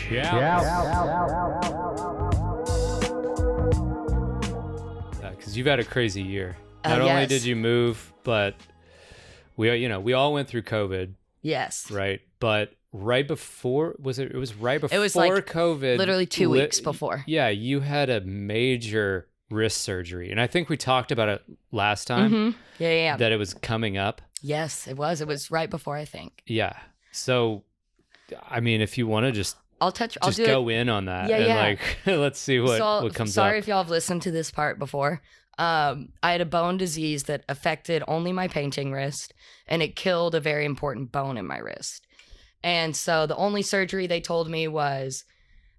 Because you've had a crazy year. Not only did you move, but we all went through COVID. Yes. Right. But right before, it was right before it was like COVID. Literally 2 weeks before. Yeah. You had a major wrist surgery. And I think we talked about it last time. Mm-hmm. Yeah. That it was coming up. Yes, it was. It was right before, I think. Yeah. So, I mean, if you want to just go in on that. Yeah. Let's see what comes up. Sorry if y'all have listened to this part before. I had a bone disease that affected only my painting wrist, and it killed a very important bone in my wrist. And so the only surgery they told me was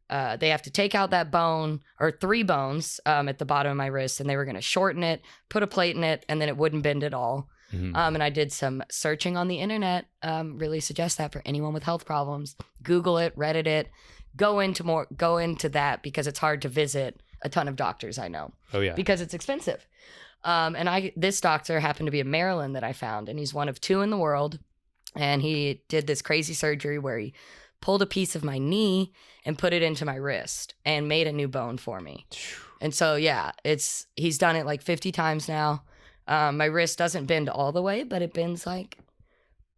they have to take out that bone, or 3 bones at the bottom of my wrist, and they were going to shorten it, put a plate in it, and then it wouldn't bend at all. Mm-hmm. And I did some searching on the internet. Really suggest that for anyone with health problems. Google it, Reddit it, go into that, because it's hard to visit a ton of doctors I know. Oh yeah. Because it's expensive. And this doctor happened to be in Maryland that I found, and he's one of 2 in the world. And he did this crazy surgery where he pulled a piece of my knee and put it into my wrist and made a new bone for me. And so, yeah, he's done it like 50 times now. My wrist doesn't bend all the way, but it bends like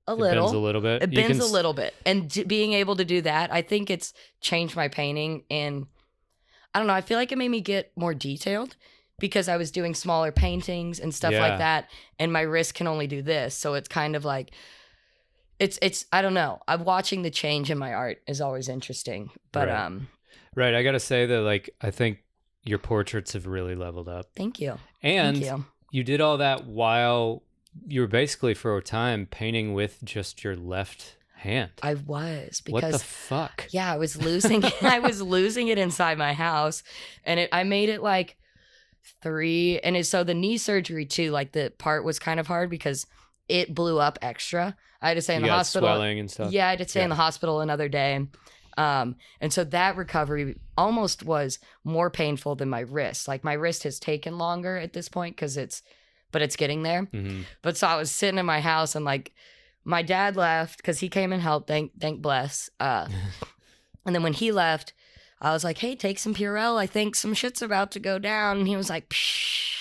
a little. It bends a little bit. It bends a little bit. And being able to do that, I think it's changed my painting. And I don't know, I feel like it made me get more detailed, because I was doing smaller paintings and stuff like that. And my wrist can only do this. So it's kind of like, it's I don't know. I'm watching the change in my art is always interesting. But Right. I got to say that, I think your portraits have really leveled up. Thank you. And Thank you. You did all that while you were basically, for a time, painting with just your left hand. I was, because what the fuck? Yeah, I was losing it. I was losing it inside my house, and I made it like 3. And so the knee surgery too, the part was kind of hard because it blew up extra. I had to stay in the hospital. Swelling and stuff. Yeah, I had to stay in the hospital another day. And so that recovery almost was more painful than my wrist. My wrist has taken longer at this point but it's getting there. Mm-hmm. But so I was sitting in my house, and my dad left because he came and helped. Thank bless. And then when he left, I was like, "Hey, take some Purell. I think some shit's about to go down." And he was like, "Psh."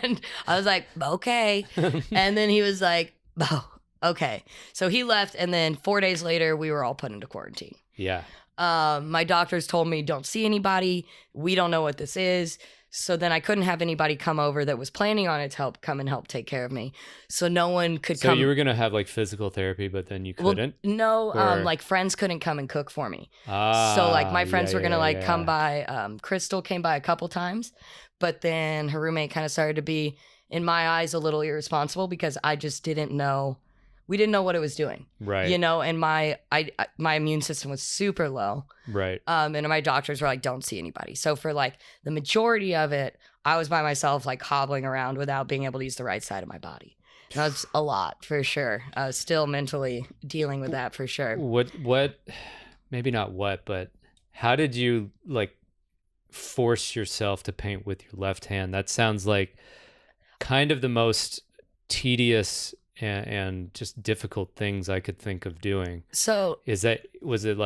And I was like, "Okay." And then he was like, "Oh, okay." So he left, and then 4 days later, we were all put into quarantine. Yeah. My doctors told me, "Don't see anybody. We don't know what this is." So then I couldn't have anybody come over that was planning on it to come and help take care of me. So no one could come. So you were going to have physical therapy, but then you couldn't? Well, no, friends couldn't come and cook for me. So my friends were going to come by. Crystal came by a couple times, but then her roommate kind of started to be, in my eyes, a little irresponsible, because I just didn't know. We didn't know what it was doing. Right. And my immune system was super low. Right. And my doctors were like, "Don't see anybody." So for the majority of it, I was by myself, hobbling around without being able to use the right side of my body. And that's a lot, for sure. I was still mentally dealing with that, for sure. What, maybe not what, but how did you force yourself to paint with your left hand? That sounds like kind of the most tedious and just difficult things I could think of doing. So was it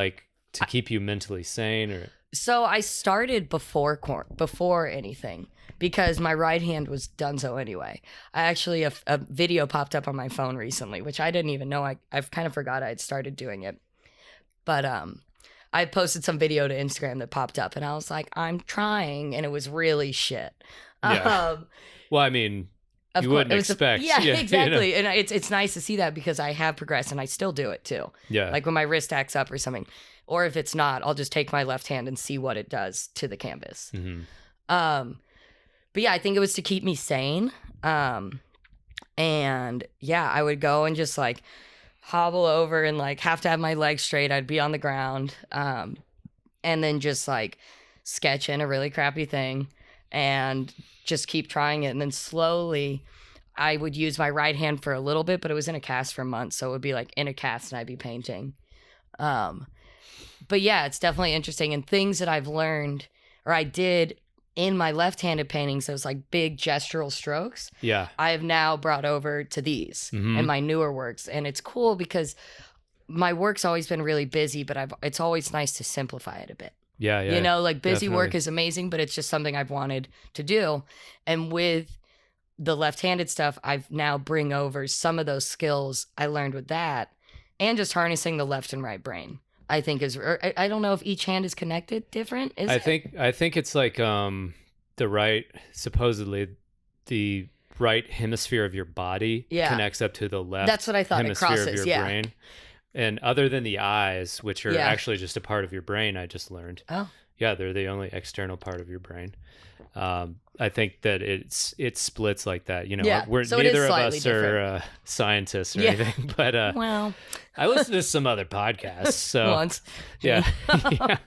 to keep you mentally sane, or? So I started before anything, because my right hand was donezo anyway. I actually, a video popped up on my phone recently, which I didn't even know. I've kind of forgot I had started doing it. But I posted some video to Instagram that popped up, and I was like, "I'm trying," and it was really shit. Yeah. Well, I mean, you wouldn't expect. Yeah, exactly. And it's nice to see that, because I have progressed, and I still do it too. Yeah. When my wrist acts up or something, or if it's not, I'll just take my left hand and see what it does to the canvas. Mm-hmm. But yeah, I think it was to keep me sane. And yeah, I would go and just hobble over and have to have my legs straight. I'd be on the ground. And then just sketch in a really crappy thing and just keep trying it. And then slowly I would use my right hand for a little bit, but it was in a cast for months. So it would be in a cast and I'd be painting. But yeah, it's definitely interesting. And things that I've learned, or I did in my left-handed paintings, those big gestural strokes. Yeah. I have now brought over to these and my newer works. And it's cool because my work's always been really busy, but it's always nice to simplify it a bit. Yeah, yeah. You know, like busy work definitely. is amazing, but it's just something I've wanted to do. And with the left-handed stuff, I've now bring over some of those skills I learned with that, and just harnessing the left and right brain. I think is, or I don't know if each hand is connected different. Is it? I think it's like the right, supposedly the right hemisphere of your body Yeah. connects up to the left That's what I thought. It hemisphere of crosses. your Yeah. brain. And other than the eyes, which are Yeah. actually just a part of your brain, I just learned. Oh. Yeah, they're the only external part of your brain. I think that it splits like that. You know, Yeah, we're so it is neither of slightly us are scientists or Yeah. anything, but Well, I listen to some other podcasts. So once. yeah, yeah.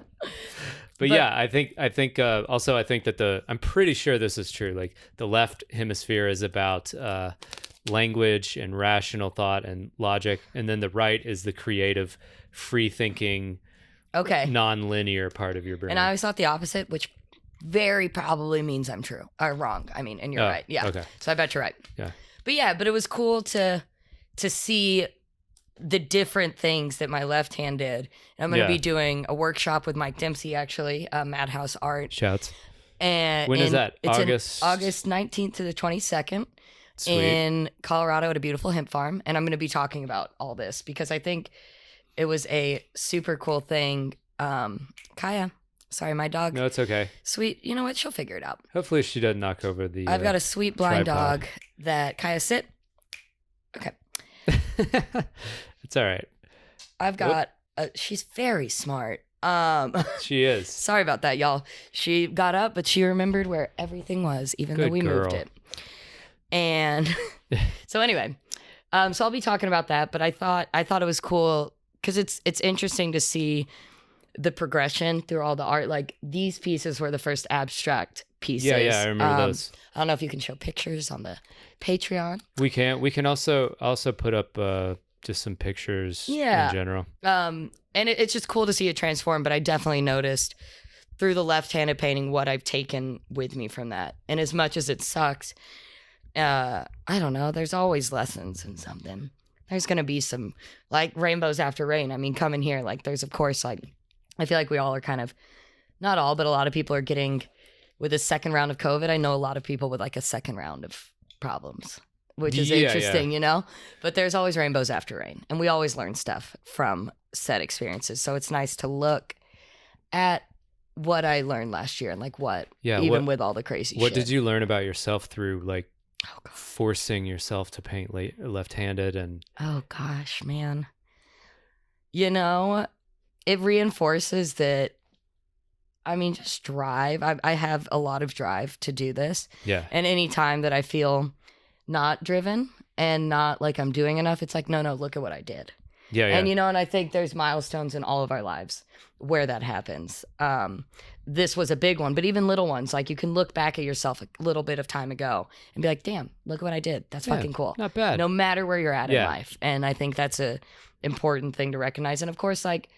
But yeah, I think also I think that I'm pretty sure this is true. Like the left hemisphere is about language and rational thought and logic, and then the right is the creative, free thinking, Okay. non-linear part of your brain. And I always thought the opposite, which very probably means I'm true or wrong. I mean, and you're Oh, right. Yeah. okay. So I bet you're right. Yeah. But it was cool to see the different things that my left hand did. And I'm going to Yeah. be doing a workshop with Mike Dempsey, actually, Madhouse Art. Shouts. And When is that? It's August? in August 19th to the 22nd Sweet. in Colorado at a beautiful hemp farm. And I'm going to be talking about all this because I think it was a super cool thing. Kaya, sorry, my dog. No, it's okay. Sweet. You know what? She'll figure it out. Hopefully she doesn't knock over the I've got a sweet blind tripod. dog that Kaya sit. Okay. It's all right. I've got she's very smart. She is. Sorry about that, y'all. She got up, but she remembered where everything was, even though Good we moved girl. it. And so anyway, so I'll be talking about that, but I thought it was cool because it's interesting to see the progression through all the art. Like these pieces were the first abstract pieces. Yeah, I remember those. I don't know if you can show pictures on the Patreon. We can also put up just some pictures Yeah. in general. And it's just cool to see it transform, but I definitely noticed through the left-handed painting what I've taken with me from that. And as much as it sucks, I don't know, there's always lessons in something. There's going to be some, like, rainbows after rain. I mean, coming here, like, there's, of course, like, I feel like we all are kind of, not all, but a lot of people are getting, with a second round of COVID, I know a lot of people with, like, a second round of problems, which is Yeah, interesting, you know? But there's always rainbows after rain. And we always learn stuff from said experiences. So it's nice to look at what I learned last year and, like, even with all the crazy shit. What did you learn about yourself through, like, Oh, God. forcing yourself to paint left-handed and Oh gosh, man. You know, it reinforces that, I mean, just drive. I have a lot of drive to do this. yeah. And any time that I feel not driven and not like I'm doing enough, it's like, no, look at what I did. Yeah, yeah. And, you know, and I think there's milestones in all of our lives where that happens. This was a big one, but even little ones, like you can look back at yourself a little bit of time ago and be like, damn, look at what I did. That's Yeah, fucking cool. not bad. No matter where you're at in Yeah. life. And I think that's a important thing to recognize. And of course, like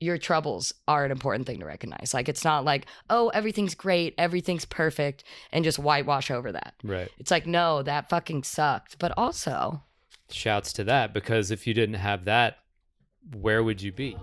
your troubles are an important thing to recognize. Like it's not like, oh, everything's great, everything's perfect, and just whitewash over that. Right. It's like, no, that fucking sucked. But also, Shouts to that, because if you didn't have that, where would you be?